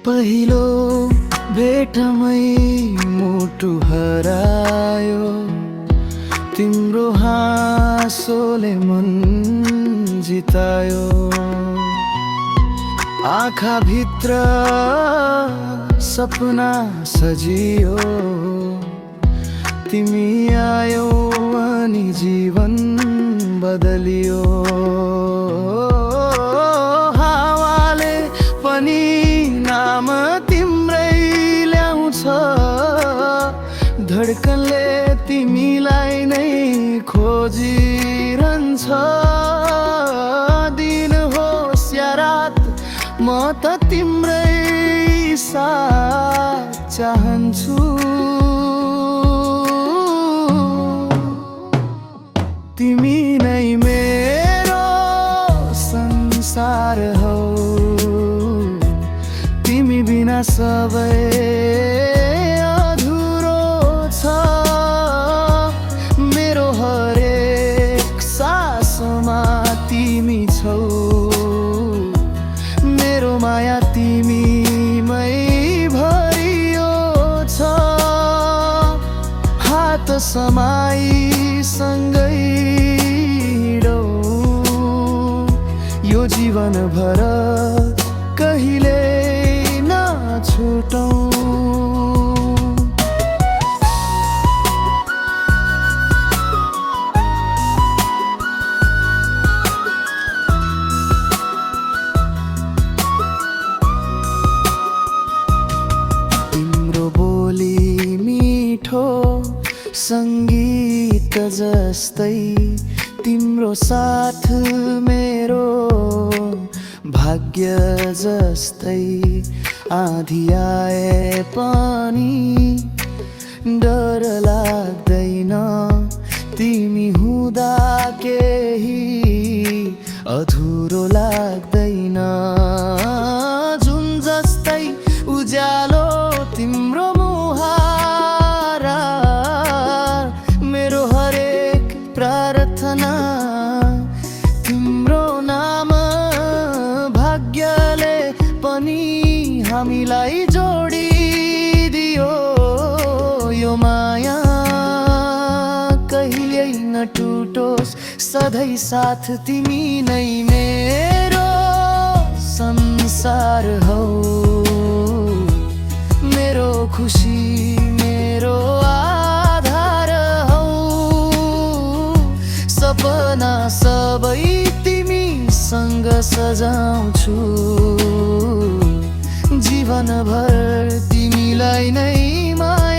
पहिलो भेटमै मुटु हरायो, तिम्रो हाँसोले मन जितायो। आँखा भित्र सपना सजियो, तिमी आयो अनि जीवन बदलियो। हावाले पनि नाम तिम्रै ल्याउँछ, धड्कनले तिमीलाई नै खोजिरहन्छ। दिन होस् या रात म त तिम्रै साथ चाहन्छु। तिमी नै मेरो संसार हौ, तिमी बिना सबै अधुरो छ। मेरो हरेक सासमा तिमी छौ, मेरो माया तिमीमै भरियो छ। हात समाई सँगै यो जीवन भर कहिले नछुटौँ। तिम्रो बोली मिठो सङ्गीत जस्तै, तिम्रो साथ मेरो भाग्य जस्तै। आँधी आए पनि डर लाग्दैन, तिमी हुँदा केही अधुरो लाग्दैन। जुन जस्तै उज्यालो तिम्रो मुहारा, मेरो हरेक प्रार्थना तिम्रो नाम। भाग्यले पनि हामीलाई जोडिदियो, यो माया कहिल्यै नटुटोस्। सधैँ साथ तिमी नै मेरो संसार हौ, मेरो खुसी मेरो आधार हौ। सपना सबै तिमीसँग सजाउँछु, जीवनभर तिमीलाई नै माया